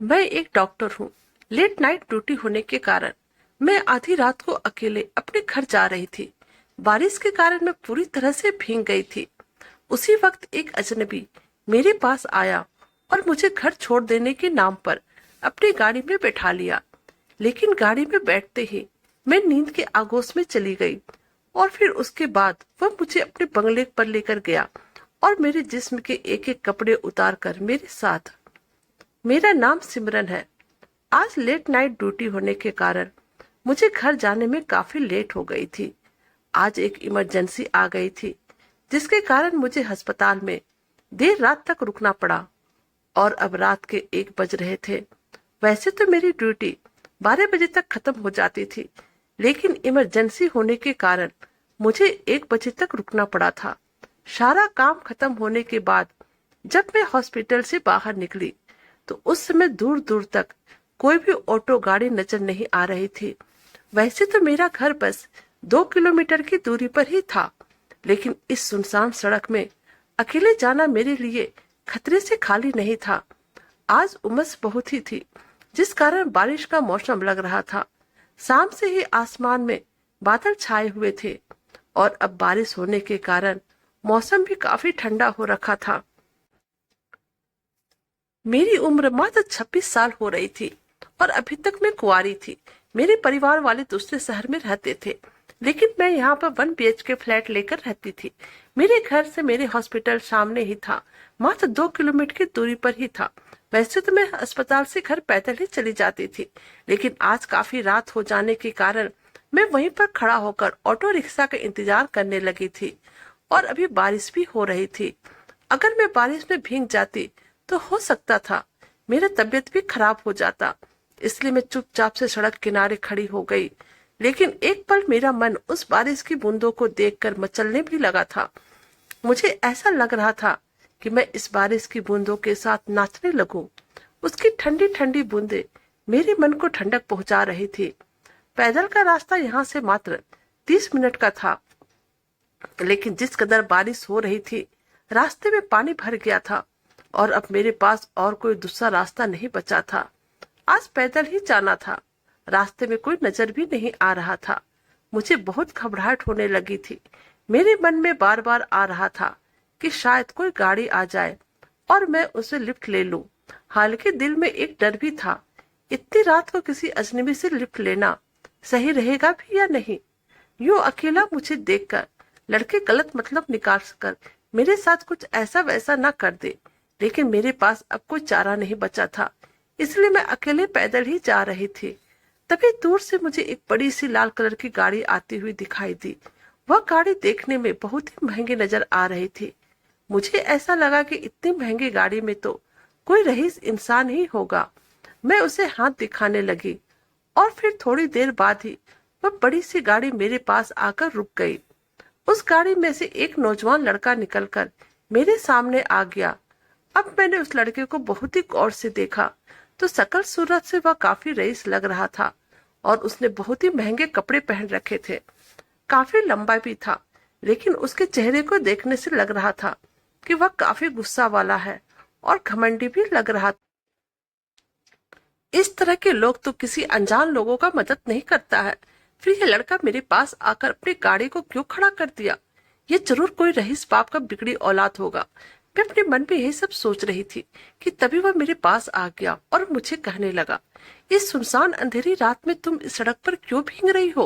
मैं एक डॉक्टर हूँ। लेट नाइट ड्यूटी होने के कारण मैं आधी रात को अकेले अपने घर जा रही थी। बारिश के कारण मैं पूरी तरह से भीग गई थी। उसी वक्त एक अजनबी मेरे पास आया और मुझे घर छोड़ देने के नाम पर अपनी गाड़ी में बैठा लिया। लेकिन गाड़ी में बैठते ही मैं नींद के आगोश में चली गई और फिर उसके बाद वह मुझे अपने बंगले पर लेकर गया और मेरे जिस्म के एक एक कपड़े उतार कर मेरे साथ। मेरा नाम सिमरन है। आज लेट नाइट ड्यूटी होने के कारण मुझे घर जाने में काफी लेट हो गई थी। आज एक इमरजेंसी आ गई थी जिसके कारण मुझे अस्पताल में देर रात तक रुकना पड़ा और अब रात के 1 बज रहे थे। वैसे तो मेरी ड्यूटी 12 बजे तक खत्म हो जाती थी, लेकिन इमरजेंसी होने के कारण मुझे 1 बजे तक रुकना पड़ा था। सारा काम खत्म होने के बाद जब मैं हॉस्पिटल से बाहर निकली तो उस समय दूर दूर तक कोई भी ऑटो गाड़ी नजर नहीं आ रही थी। वैसे तो मेरा घर बस 2 किलोमीटर की दूरी पर ही था, लेकिन इस सुनसान सड़क में अकेले जाना मेरे लिए खतरे से खाली नहीं था। आज उमस बहुत ही थी, जिस कारण बारिश का मौसम लग रहा था। शाम से ही आसमान में बादल छाए हुए थे और अब बारिश होने के कारण मौसम भी काफी ठंडा हो रखा था। मेरी उम्र मात्र 26 साल हो रही थी और अभी तक मैं कुंवारी थी। मेरे परिवार वाले दूसरे शहर में रहते थे, लेकिन मैं यहाँ पर 1 BHK फ्लैट लेकर रहती थी। मेरे घर से मेरे हॉस्पिटल सामने ही था, मात्र 2 किलोमीटर की दूरी पर ही था। वैसे तो मैं अस्पताल से घर पैदल ही चली जाती थी, लेकिन आज काफी रात हो जाने के कारण मैं वहीं पर खड़ा होकर ऑटो रिक्शा का इंतजार करने लगी थी और अभी बारिश भी हो रही थी। अगर मैं बारिश में भीग जाती तो हो सकता था मेरा तबीयत भी खराब हो जाता, इसलिए मैं चुपचाप से सड़क किनारे खड़ी हो गई। लेकिन एक पल मेरा मन उस बारिश की बूंदों को देखकर मचलने भी लगा था। मुझे ऐसा लग रहा था कि मैं इस बारिश की बूंदों के साथ नाचने लगूं। उसकी ठंडी ठंडी बूंदें मेरे मन को ठंडक पहुंचा रही थी। पैदल का रास्ता यहाँ से मात्र 30 मिनट का था, लेकिन जिस कदर बारिश हो रही थी रास्ते में पानी भर गया था और अब मेरे पास और कोई दूसरा रास्ता नहीं बचा था। आज पैदल ही जाना था। रास्ते में कोई नजर भी नहीं आ रहा था। मुझे बहुत घबराहट होने लगी थी। मेरे मन में बार बार आ रहा था कि शायद कोई गाड़ी आ जाए और मैं उसे लिफ्ट ले लूं। हालांकि दिल में एक डर भी था, इतनी रात को किसी अजनबी से लिफ्ट लेना सही रहेगा भी या नहीं। यूं अकेला मुझे देखकर लड़के गलत मतलब निकाल कर मेरे साथ कुछ ऐसा वैसा न कर दे, लेकिन मेरे पास अब कोई चारा नहीं बचा था, इसलिए मैं अकेले पैदल ही जा रही थी। तभी दूर से मुझे एक बड़ी सी लाल कलर की गाड़ी आती हुई दिखाई दी। वह गाड़ी देखने में बहुत ही महंगी नजर आ रही थी। मुझे ऐसा लगा कि इतनी महंगी गाड़ी में तो कोई रईस इंसान ही होगा। मैं उसे हाथ दिखाने लगी और फिर थोड़ी देर बाद ही वह बड़ी सी गाड़ी मेरे पास आकर रुक गई। उस गाड़ी में से एक नौजवान लड़का निकलकर मेरे सामने आ गया। अब मैंने उस लड़के को बहुत ही गौर से देखा तो शकल सूरत से वह काफी रईस लग रहा था और उसने बहुत ही महंगे कपड़े पहन रखे थे। काफी लंबा भी था, लेकिन उसके चेहरे को देखने से लग रहा था कि वह काफी गुस्सा वाला है और घमंडी भी लग रहा था। इस तरह के लोग तो किसी अनजान लोगों का मदद नहीं करता है। फिर यह लड़का मेरे पास आकर अपनी गाड़ी को क्यों खड़ा कर दिया? ये जरूर कोई रईस बाप का बिगड़ी औलाद होगा। मैं अपने मन में यही सब सोच रही थी कि तभी वह मेरे पास आ गया और मुझे कहने लगा, इस सुनसान अंधेरी रात में तुम इस सड़क पर क्यों भीग रही हो?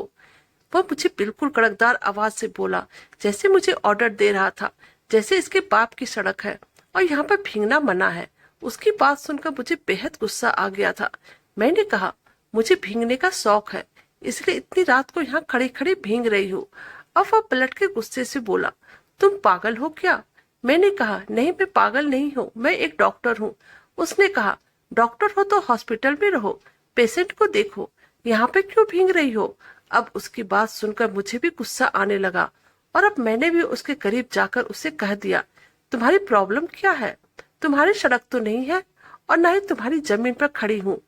वह मुझे बिल्कुल कड़कदार आवाज से बोला, जैसे मुझे ऑर्डर दे रहा था, जैसे इसके बाप की सड़क है और यहाँ पर भीगना मना है। उसकी बात सुनकर मुझे बेहद गुस्सा आ गया था। मैंने कहा, मुझे भीगने का शौक है, इसलिए इतनी रात को यहाँ खड़ी खड़ी भीग रही हूँ। अब वह पलट के गुस्से से बोला, तुम पागल हो क्या? मैंने कहा, नहीं मैं पागल नहीं हूँ, मैं एक डॉक्टर हूँ। उसने कहा, डॉक्टर हो तो हॉस्पिटल में रहो, पेशेंट को देखो, यहाँ पे क्यों भीग रही हो? अब उसकी बात सुनकर मुझे भी गुस्सा आने लगा और अब मैंने भी उसके करीब जाकर उसे कह दिया, तुम्हारी प्रॉब्लम क्या है? तुम्हारी सड़क तो नहीं है और न ही तुम्हारी जमीन पर खड़ी हूँ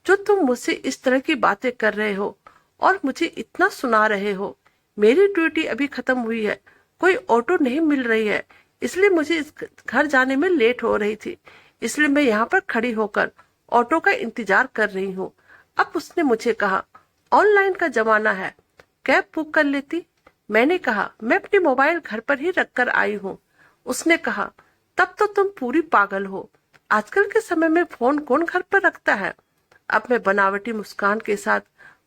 जो तुम मुझसे इस तरह की बातें कर रहे हो और मुझे इतना सुना रहे हो। मेरी ड्यूटी अभी खत्म हुई है, कोई ऑटो नहीं मिल रही है, इसलिए मुझे इस घर जाने में लेट हो रही थी, इसलिए मैं यहाँ पर खड़ी होकर ऑटो का इंतजार कर रही हूँ। अब उसने मुझे कहा, ऑनलाइन का जमाना है, कैब बुक कर लेती। मैंने कहा, मैं अपनी मोबाइल घर पर ही रख कर आई हूँ। उसने कहा, तब तो तुम पूरी पागल हो, आजकल के समय में फोन कौन घर पर रखता है। अब मैं बनावटी मुस्कान के साथ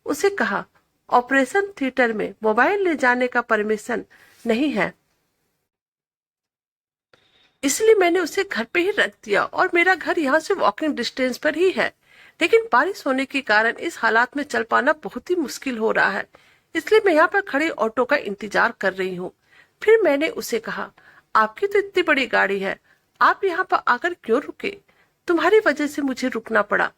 उसे कहा, ऑपरेशन थिएटर में मोबाइल ले जाने का परमिशन नहीं है, इसलिए मैंने उसे घर पे ही रख दिया और मेरा घर यहाँ से वॉकिंग डिस्टेंस पर ही है। लेकिन बारिश होने के कारण इस हालात में चल पाना बहुत ही मुश्किल हो रहा है, इसलिए मैं यहाँ पर खड़े ऑटो का इंतजार कर रही हूँ। फिर मैंने उसे कहा, आपकी तो इतनी बड़ी गाड़ी है, आप यहाँ पर आकर क्यों रुके। तुम्हारी वजह से मुझे रुकना पड़ा।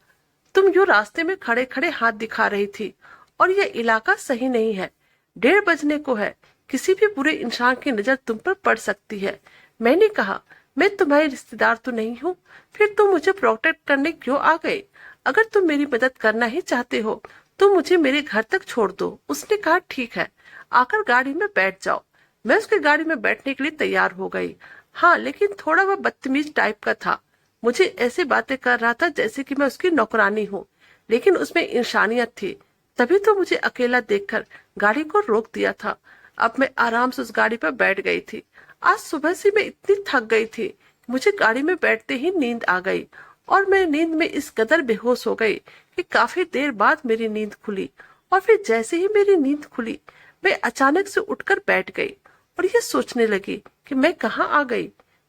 तुम यूं रास्ते में खड़े खड़े हाथ दिखा रही थी और यह इलाका सही नहीं है, 1:30 बजने को है, किसी भी बुरे इंसान की नजर तुम पर पड़ सकती है। मैंने कहा, मैं तुम्हारी रिश्तेदार तो नहीं हूँ, फिर तुम मुझे प्रोटेक्ट करने क्यों आ गए। अगर तुम मेरी मदद करना ही चाहते हो तो मुझे मेरे घर तक छोड़ दो। उसने कहा, ठीक है, आकर गाड़ी में बैठ जाओ। मैं उसकी गाड़ी में बैठने के लिए तैयार हो गई। हाँ, लेकिन थोड़ा वह बदतमीज टाइप का था, मुझे ऐसे बातें कर रहा था जैसे कि मैं उसकी नौकरानी हूँ, लेकिन उसमें इंसानियत थी। तभी तो मुझे अकेला देखकर गाड़ी को रोक दिया था। अब मैं आराम से उस गाड़ी पर बैठ गई थी। आज सुबह से मैं इतनी थक गई थी, मुझे गाड़ी में बैठते ही नींद आ गई और मैं नींद में इस कदर बेहोश हो गई कि काफी देर बाद मेरी नींद खुली। और फिर जैसे ही मेरी नींद खुली, मैं अचानक से उठकर बैठ गई और ये सोचने लगी कि मैं कहाँ आ गई।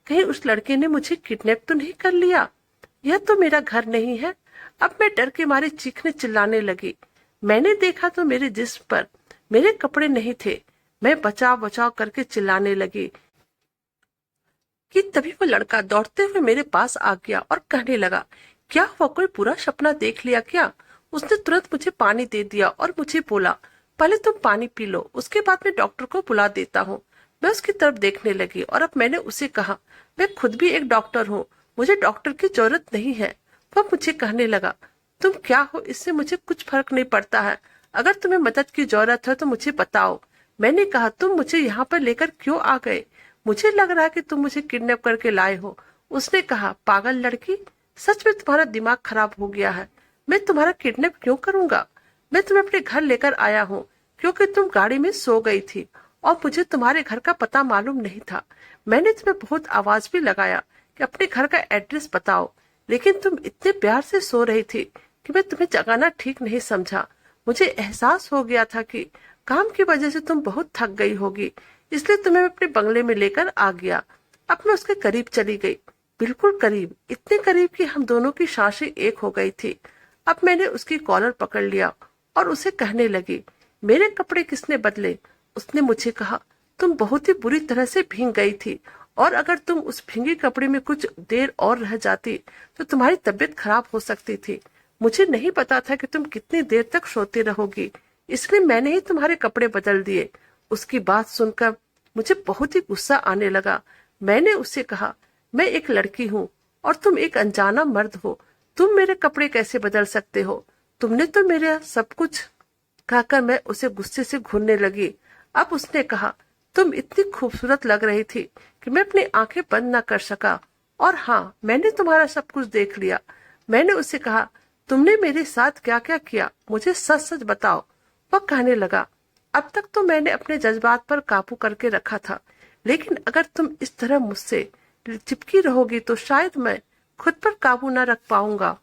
कहीं उस लड़के ने मुझे किडनैप तो नहीं कर लिया। यह तो मेरा घर नहीं है। अब मैं डर के मारे चीखने चिल्लाने लगी। मैंने देखा तो मेरे जिस्म पर मेरे कपड़े नहीं थे। मैं बचाव बचाव करके चिल्लाने लगी कि तभी वो लड़का दौड़ते हुए मेरे पास आ गया और कहने लगा, क्या हुआ, कोई बुरा सपना देख लिया क्या। उसने तुरंत मुझे पानी दे दिया और मुझे बोला, पहले तुम पानी पी लो, उसके बाद मैं डॉक्टर को बुला देता हूँ। मैं उसकी तरफ देखने लगी और अब मैंने उसे कहा, मैं खुद भी एक डॉक्टर हूँ, मुझे डॉक्टर की जरूरत नहीं है। वह मुझे कहने लगा, तुम क्या हो, इससे मुझे कुछ फर्क नहीं पड़ता है, अगर तुम्हें मदद की जरूरत है तो मुझे बताओ। मैंने कहा, तुम मुझे यहाँ पर लेकर क्यों आ गए, मुझे लग रहा है कि तुम मुझे किडनैप करके लाए हो। उसने कहा, पागल लड़की, सच में तुम्हारा दिमाग खराब हो गया है, मैं तुम्हारा किडनैप क्यों करूंगा। मैं तुम्हें अपने घर लेकर आया हूँ क्योंकि तुम गाड़ी में सो गई थी और मुझे तुम्हारे घर का पता मालूम नहीं था। मैंने तुम्हें बहुत आवाज भी लगाया कि अपने घर का एड्रेस बताओ, लेकिन तुम इतने प्यार से सो रही थी कि मैं तुम्हें जगाना ठीक नहीं समझा। मुझे एहसास हो गया था कि काम की वजह से तुम बहुत थक गई होगी, इसलिए तुम्हें मैं अपने बंगले में लेकर आ गया। अब मैं उसके करीब चली गई, बिल्कुल करीब, इतने करीब कि हम दोनों की सांसें एक हो गई थी। अब मैंने उसकी कॉलर पकड़ लिया और उसे कहने लगी, मेरे कपड़े किसने बदले। उसने मुझे कहा, तुम बहुत ही बुरी तरह से भीग गई थी और अगर तुम उस भीगे कपड़े में कुछ देर और रह जाती तो तुम्हारी तबीयत खराब हो सकती थी। मुझे नहीं पता था कि तुम कितनी देर तक सोती रहोगी, इसलिए मैंने ही तुम्हारे कपड़े बदल दिए। उसकी बात सुनकर मुझे बहुत ही गुस्सा आने लगा। मैंने उससे कहा, मैं एक लड़की हूँ और तुम एक अनजाना मर्द हो, तुम मेरे कपड़े कैसे बदल सकते हो। तुमने तो मेरे सब कुछ, कहकर मैं उसे गुस्से से घूरने लगी। अब उसने कहा, तुम इतनी खूबसूरत लग रही थी कि मैं अपनी आंखें बंद न कर सका, और हाँ, मैंने तुम्हारा सब कुछ देख लिया। मैंने उसे कहा, तुमने मेरे साथ क्या क्या किया, मुझे सच सच बताओ। वह कहने लगा, अब तक तो मैंने अपने जज्बात पर काबू करके रखा था, लेकिन अगर तुम इस तरह मुझसे चिपकी रहोगी तो शायद मैं खुद पर काबू न रख पाऊंगा।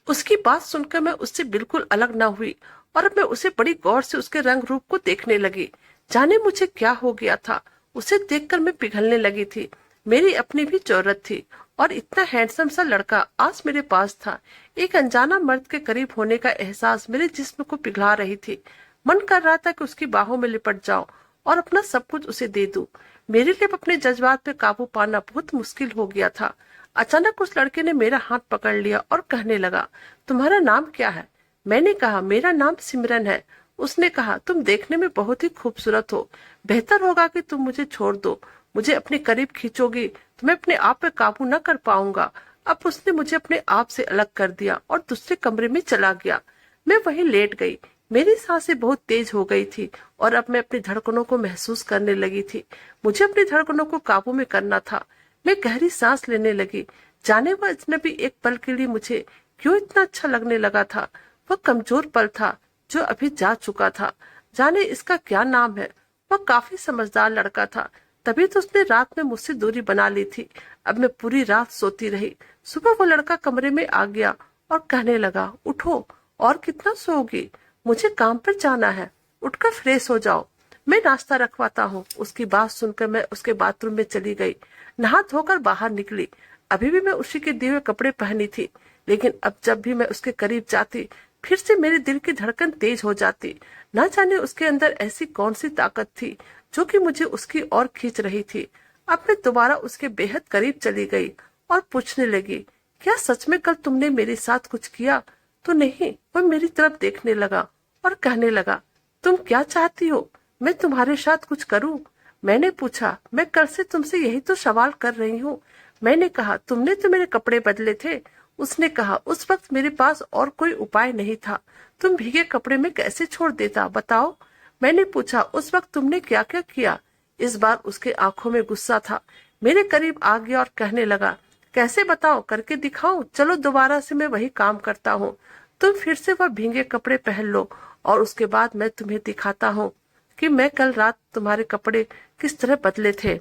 उसकी बात सुनकर मैं उससे बिल्कुल अलग न हुई और अब मैं उसे बड़ी गौर से उसके रंग रूप को देखने लगी। जाने मुझे क्या हो गया था, उसे देखकर मैं पिघलने लगी थी। मेरी अपनी भी जरूरत थी और इतना हैंडसम सा लड़का आज मेरे पास था। एक अनजाना मर्द के करीब होने का एहसास मेरे जिस्म को पिघला रही थी। मन कर रहा था कि उसकी बाहों में लिपट जाऊं और अपना सब कुछ उसे दे दूं। मेरे लिए अपने जज्बात पे काबू पाना बहुत मुश्किल हो गया था। अचानक उस लड़के ने मेरा हाथ पकड़ लिया और कहने लगा, तुम्हारा नाम क्या है। मैंने कहा, मेरा नाम सिमरन है। उसने कहा, तुम देखने में बहुत ही खूबसूरत हो, बेहतर होगा कि तुम मुझे छोड़ दो। मुझे अपने करीब खींचोगी तो मैं अपने आप पे काबू न कर पाऊंगा। अब उसने मुझे अपने आप से अलग कर दिया और दूसरे कमरे में चला गया। मैं वहीं लेट गई। मेरी सांसें बहुत तेज हो गई थी और अब मैं अपनी धड़कनों को महसूस करने लगी थी। मुझे अपनी धड़कनों को काबू में करना था। मैं गहरी सांस लेने लगी। जाने वह अजनबी एक पल के लिए मुझे क्यों इतना अच्छा लगने लगा था। वह कमजोर पल था जो अभी जा चुका था। जाने इसका क्या नाम है। वह काफी समझदार लड़का था, तभी तो उसने रात में मुझसे दूरी बना ली थी। अब मैं पूरी रात सोती रही। सुबह वो लड़का कमरे में आ गया और कहने लगा, उठो, और कितना सोओगी, मुझे काम पर जाना है, उठकर फ्रेश हो जाओ, मैं नाश्ता रखवाता हूँ। उसकी बात सुनकर मैं उसके बाथरूम में चली गई। नहा धोकर बाहर निकली। अभी भी मैं उसी के दिए हुए कपड़े पहनी थी, लेकिन अब जब भी मैं उसके करीब जाती फिर से मेरे दिल की धड़कन तेज हो जाती। न जाने उसके अंदर ऐसी कौन सी ताकत थी जो कि मुझे उसकी ओर खींच रही थी। अब मैं दोबारा उसके बेहद करीब चली गई और पूछने लगी, क्या सच में कल तुमने मेरे साथ कुछ किया तो नहीं। वह मेरी तरफ देखने लगा और कहने लगा, तुम क्या चाहती हो, मैं तुम्हारे साथ कुछ करूं। मैंने पूछा, मैं कल से तुमसे यही तो सवाल कर रही हूँ। मैंने कहा, तुमने तो मेरे कपड़े बदले थे। उसने कहा, उस वक्त मेरे पास और कोई उपाय नहीं था। तुम भीगे कपड़े में कैसे छोड़ देता, बताओ। मैंने पूछा, उस वक्त तुमने क्या क्या किया। इस बार उसके आंखों में गुस्सा था। मेरे करीब आ गया और कहने लगा, कैसे बताओ, करके दिखाओ, चलो दोबारा से मैं वही काम करता हूँ। तुम फिर से वह भीगे कपड़े पहन लो और उसके बाद मैं तुम्हें दिखाता हूँ कि मैं कल रात तुम्हारे कपड़े किस तरह बदले थे।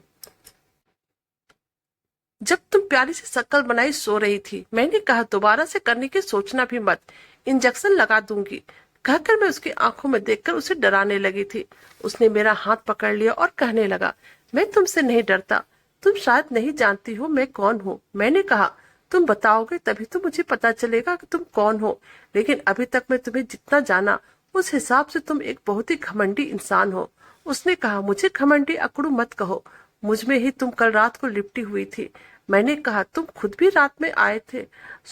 जब तुम प्यारी सी शक्ल बनाई सो रही थी, मैंने कहा, दोबारा से करने की सोचना भी मत, इंजेक्शन लगा दूंगी। कहकर मैं उसकी आंखों में देखकर उसे डराने लगी थी। उसने मेरा हाथ पकड़ लिया और कहने लगा, मैं तुमसे नहीं डरता, तुम शायद नहीं जानती हो मैं कौन हूँ। मैंने कहा, तुम बताओगे तभी तो मुझे पता चलेगा कि तुम कौन हो, लेकिन अभी तक मैं तुम्हें जितना जाना उस हिसाब से तुम एक बहुत ही घमंडी इंसान हो। उसने कहा, मुझे घमंडी अकड़ू मत कहो, मुझ में ही तुम कल रात को लिपटी हुई थी। मैंने कहा, तुम खुद भी रात में आए थे,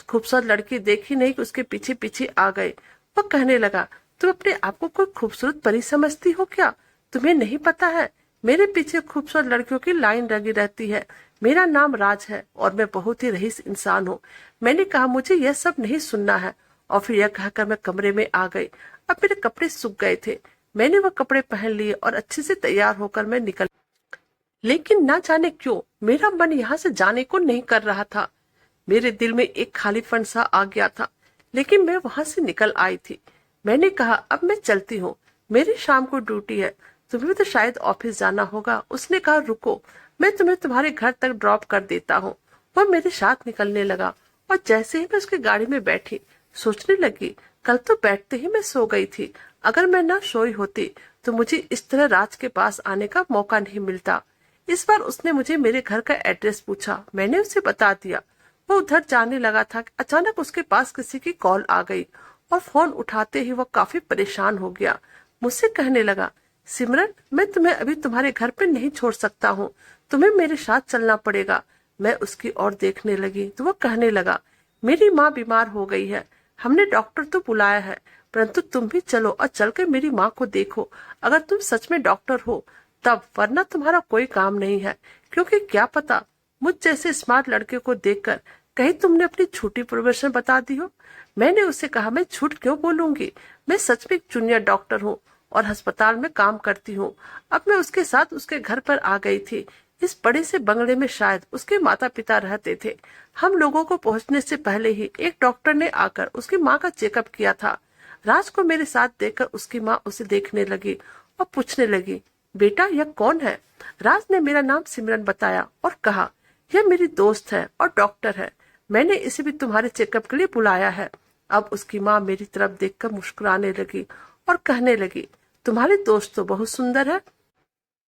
खूबसूरत लड़की देखी नहीं कि उसके पीछे पीछे आ गए। वह कहने लगा, तुम अपने आप को कोई खूबसूरत परी समझती हो क्या, तुम्हें नहीं पता है मेरे पीछे खूबसूरत लड़कियों की लाइन लगी रहती है। मेरा नाम राज है और मैं बहुत ही रईस इंसान हूँ। मैंने कहा, मुझे यह सब नहीं सुनना है, और फिर यह कहकर मैं कमरे में आ गई। अब मेरे कपड़े सूख गए थे। मैंने वह कपड़े पहन लिए और अच्छे से तैयार होकर मैं निकल, लेकिन ना जाने क्यों मेरा मन यहाँ से जाने को नहीं कर रहा था। मेरे दिल में एक खालीपन सा आ गया था, लेकिन मैं वहां से निकल आई थी। मैंने कहा, अब मैं चलती हूँ, मेरी शाम को ड्यूटी है, तुम्हें तो शायद ऑफिस जाना होगा। उसने कहा, रुको, मैं तुम्हें तुम्हारे घर तक ड्रॉप कर देता हूँ। वह मेरे साथ निकलने लगा और जैसे ही मैं उसकी गाड़ी में बैठी, सोचने लगी, कल तो बैठते ही मैं सो गई थी। अगर मैं ना सोई होती तो मुझे इस तरह राज के पास आने का मौका नहीं मिलता। इस बार उसने मुझे मेरे घर का एड्रेस पूछा। मैंने उसे बता दिया। वो उधर जाने लगा था कि अचानक उसके पास किसी की कॉल आ गई और फोन उठाते ही वह काफी परेशान हो गया। मुझसे कहने लगा, सिमरन, मैं तुम्हें अभी तुम्हारे घर पे नहीं छोड़ सकता हूँ, तुम्हें मेरे साथ चलना पड़ेगा। मैं उसकी ओर देखने लगी तो वह कहने लगा, मेरी माँ बीमार हो गई है, हमने डॉक्टर तो बुलाया है, परंतु तुम भी चलो और चलकर मेरी माँ को देखो, अगर तुम सच में डॉक्टर हो तब, वरना तुम्हारा कोई काम नहीं है। क्योंकि क्या पता मुझ जैसे स्मार्ट लड़के को देखकर कहीं तुमने अपनी झूठी प्रोफेशन बता दी हो। मैंने उससे कहा, मैं झूठ क्यों बोलूंगी, मैं सच में एक जूनियर डॉक्टर हूँ और अस्पताल में काम करती हूँ। अब मैं उसके साथ उसके घर पर आ गई थी। इस बड़े से बंगले में शायद उसके माता पिता रहते थे। हम लोगों को पहुंचने से पहले ही एक डॉक्टर ने आकर उसकी माँ का चेकअप किया था। राज को मेरे साथ देखकर उसकी माँ उसे देखने लगी और पूछने लगी, बेटा यह कौन है। राज ने मेरा नाम सिमरन बताया और कहा, यह मेरी दोस्त है और डॉक्टर है, मैंने इसे भी तुम्हारे चेकअप के लिए बुलाया है। अब उसकी माँ मेरी तरफ देखकर मुस्कुराने लगी और कहने लगी, तुम्हारी दोस्त तो बहुत सुंदर है।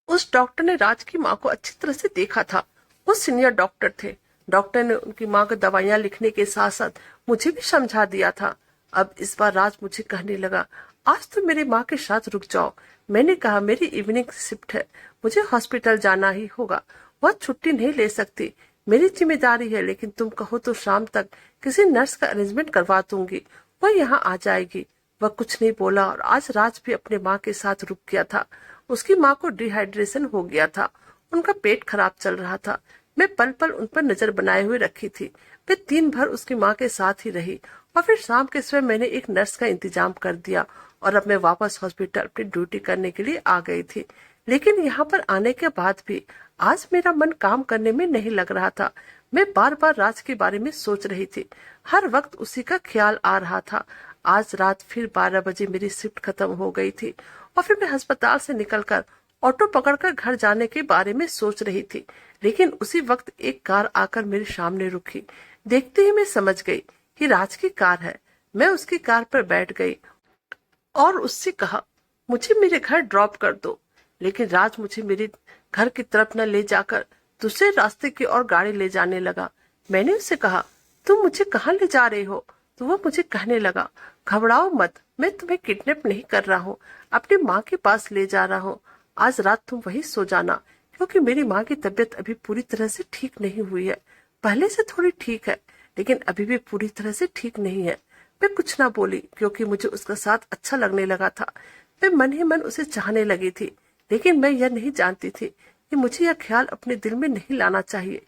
उस डॉक्टर ने राज की माँ को अच्छी तरह से देखा था। वो सीनियर डॉक्टर थे। डॉक्टर ने उनकी माँ को दवाइयां लिखने के साथ साथ मुझे भी समझा दिया था। अब इस बार राज मुझे कहने लगा, आज तो मेरी माँ के साथ रुक जाओ। मैंने कहा, मेरी इवनिंग शिफ्ट है, मुझे हॉस्पिटल जाना ही होगा, वह छुट्टी नहीं ले सकती, मेरी जिम्मेदारी है, लेकिन तुम कहो तो शाम तक किसी नर्स का अरेंजमेंट करवा दूंगी, वह यहाँ आ जाएगी। वह कुछ नहीं बोला और आज राज भी अपने माँ के साथ रुक गया था। उसकी माँ को डिहाइड्रेशन हो गया था, उनका पेट खराब चल रहा था। मैं पल पल उन पर नजर बनाए हुए रखी थी। मैं दिन भर उसकी माँ के साथ ही रही और फिर शाम के समय मैंने एक नर्स का इंतजाम कर दिया और अब मैं वापस हॉस्पिटल अपनी ड्यूटी करने के लिए आ गई थी। लेकिन यहाँ पर आने के बाद भी आज मेरा मन काम करने में नहीं लग रहा था। मैं बार बार राज के बारे में सोच रही थी। हर वक्त उसी का ख्याल आ रहा था। आज रात फिर 12 बजे मेरी शिफ्ट खत्म हो गई थी और फिर मैं अस्पताल से निकलकर ऑटो पकड़कर घर जाने के बारे में सोच रही थी। लेकिन उसी वक्त एक कार आकर मेरे सामने रुकी। देखते ही मैं समझ गई कि राज की कार है। मैं उसकी कार पर बैठ गई और उससे कहा, मुझे मेरे घर ड्रॉप कर दो। लेकिन राज मुझे मेरे घर की तरफ न ले जाकर दूसरे रास्ते की ओर गाड़ी ले जाने लगा। मैंने उससे कहा, तुम मुझे कहाँ ले जा रहे हो? तो वो मुझे कहने लगा, घबराओ मत, मैं तुम्हें किडनैप नहीं कर रहा हूँ, अपनी माँ के पास ले जा रहा हूँ। आज रात तुम वहीं सो जाना, क्योंकि मेरी माँ की तबीयत अभी पूरी तरह से ठीक नहीं हुई है। पहले से थोड़ी ठीक है, लेकिन अभी भी पूरी तरह से ठीक नहीं है। मैं कुछ ना बोली, क्योंकि मुझे उसका साथ अच्छा लगने लगा था। मैं मन ही मन उसे चाहने लगी थी, लेकिन मैं यह नहीं जानती थी कि मुझे यह ख्याल अपने दिल में नहीं लाना चाहिए,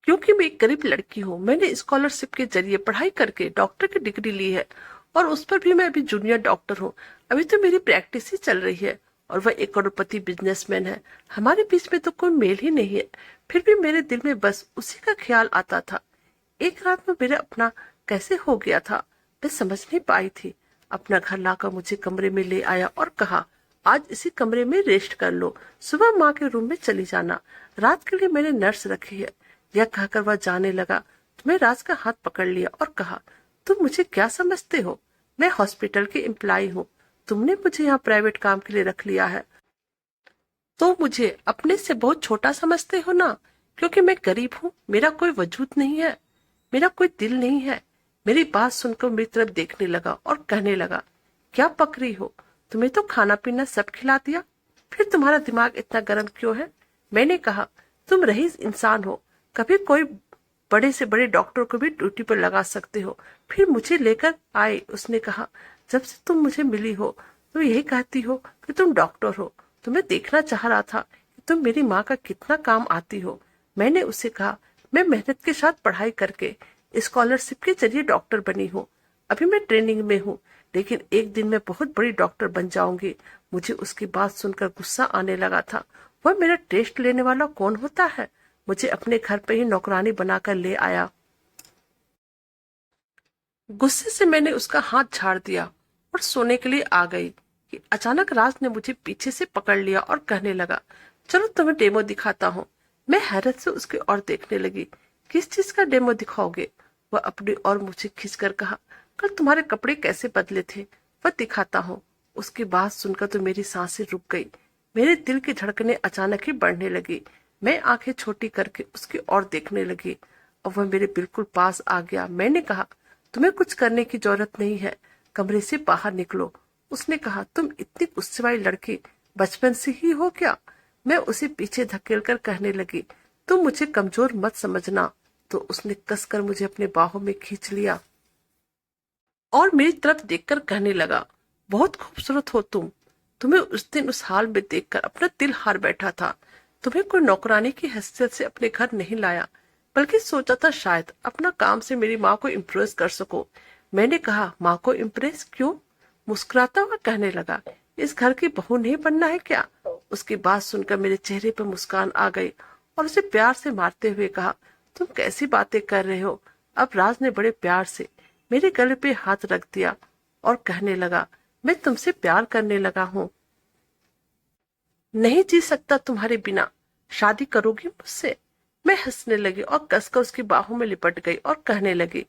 क्योंकि मैं एक गरीब लड़की हूँ। मैंने स्कॉलरशिप के जरिए पढ़ाई करके डॉक्टर की डिग्री ली है और उस पर भी मैं अभी जूनियर डॉक्टर हूँ। अभी तो मेरी प्रैक्टिस ही चल रही है और वह एक करोड़पति बिजनेसमैन है। हमारे बीच में तो कोई मेल ही नहीं है। फिर भी मेरे दिल में बस उसी का ख्याल आता था। एक रात में मेरा अपना कैसे हो गया था, मैं समझ नहीं पाई थी। अपना घर लाकर मुझे कमरे में ले आया और कहा, आज इसी कमरे में रेस्ट कर लो, सुबह माँ के रूम में चली जाना। रात के लिए मैंने नर्स रखी है। यह कहकर वह जाने लगा तो मैं राज का हाथ पकड़ लिया और कहा, तुम मुझे क्या समझते हो? मैं हॉस्पिटल की एम्प्लॉय हूँ। तुमने मुझे यहाँ प्राइवेट काम के लिए रख लिया है तो मुझे अपने से बहुत छोटा समझते हो ना? क्योंकि मैं गरीब हूँ, मेरा कोई वजूद नहीं है, मेरा कोई दिल नहीं है। मेरी बात सुनकर मेरी तरफ देखने लगा और कहने लगा, क्या पक रही हो? तुम्हें तो खाना पीना सब खिला दिया, फिर तुम्हारा दिमाग इतना गर्म क्यों है? मैंने कहा, तुम रईस इंसान हो, कभी कोई बड़े से बड़े डॉक्टर को भी ड्यूटी पर लगा सकते हो, फिर मुझे लेकर आए। उसने कहा, जब से तुम मुझे मिली हो तो यही कहती हो कि तुम डॉक्टर हो। तुम्हें देखना चाह रहा था कि तुम मेरी माँ का कितना काम आती हो। मैंने उसे कहा, मैं मेहनत के साथ पढ़ाई करके स्कॉलरशिप के जरिए डॉक्टर बनी हूँ। अभी मैं ट्रेनिंग में हूँ, लेकिन एक दिन मैं बहुत बड़ी डॉक्टर बन जाऊंगी। मुझे उसकी बात सुनकर गुस्सा आने लगा था। वह मेरा टेस्ट लेने वाला कौन होता है? मुझे अपने घर पे ही नौकरानी बनाकर ले आया। गुस्से से मैंने उसका हाथ झाड़ दिया और सोने के लिए आ गई कि अचानक राज ने मुझे पीछे से पकड़ लिया और कहने लगा, चलो तुम्हें डेमो दिखाता हूँ। मैं हैरत से उसकी ओर देखने लगी। किस चीज का डेमो दिखाओगे? वह अपनी ओर मुझे खींचकर कहा, कल तुम्हारे कपड़े कैसे बदले थे वह दिखाता हूँ। उसकी बात सुनकर तो मेरी सांसें रुक गई। मेरे दिल की धड़कनें अचानक ही बढ़ने लगी। मैं आंखें छोटी करके उसकी ओर देखने लगी और वह मेरे बिल्कुल पास आ गया। मैंने कहा, तुम्हें कुछ करने की जरूरत नहीं है, कमरे से बाहर निकलो। उसने कहा, तुम इतनी गुस्से वाली लड़की बचपन से ही हो क्या? मैं उसे पीछे धकेलकर कहने लगी, तुम मुझे कमजोर मत समझना। तो उसने कसकर मुझे अपने बाहों में खींच लिया और मेरी तरफ देखकर कहने लगा, बहुत खूबसूरत हो तुम। तुम्हें उस दिन उस हाल में देखकर अपना दिल हार बैठा था। तुम्हें कोई नौकरानी की हैसियत से अपने घर नहीं लाया, बल्कि सोचा था शायद अपना काम से मेरी माँ को इम्प्रेस कर सको। मैंने कहा, माँ को इम्प्रेस क्यों? मुस्कुराता हुआ कहने लगा, इस घर की बहू नहीं बनना है क्या? उसकी बात सुनकर मेरे चेहरे पर मुस्कान आ गई और उसे प्यार से मारते हुए कहा, तुम कैसी बातें कर रहे हो? अब राज ने बड़े प्यार से मेरे गले पे हाथ रख दिया और कहने लगा, मैं तुमसे प्यार करने लगा हूँ, नहीं जी सकता तुम्हारे बिना। शादी करोगी मुझसे? मैं हंसने लगी और कसकर उसकी बाहों में लिपट गई और कहने लगी,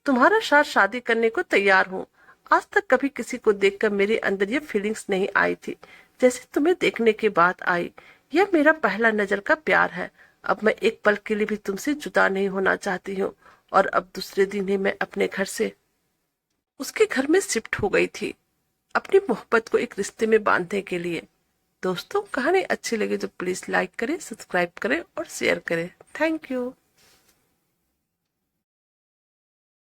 तुम्हारा साथ शादी करने को तैयार हूँ। आज तक कभी किसी को देखकर मेरे अंदर ये फीलिंग्स नहीं आई थी जैसे तुम्हें देखने के बाद आई। यह मेरा पहला नजर का प्यार है। अब मैं एक पल के लिए भी तुमसे जुदा नहीं होना चाहती हूँ। और अब दूसरे दिन ही मैं अपने घर से उसके घर में शिफ्ट हो गई थी, अपनी मोहब्बत को एक रिश्ते में बांधने के लिए। दोस्तों, कहानी अच्छी लगे तो प्लीज लाइक करें, सब्सक्राइब करें और शेयर करें। Thank you.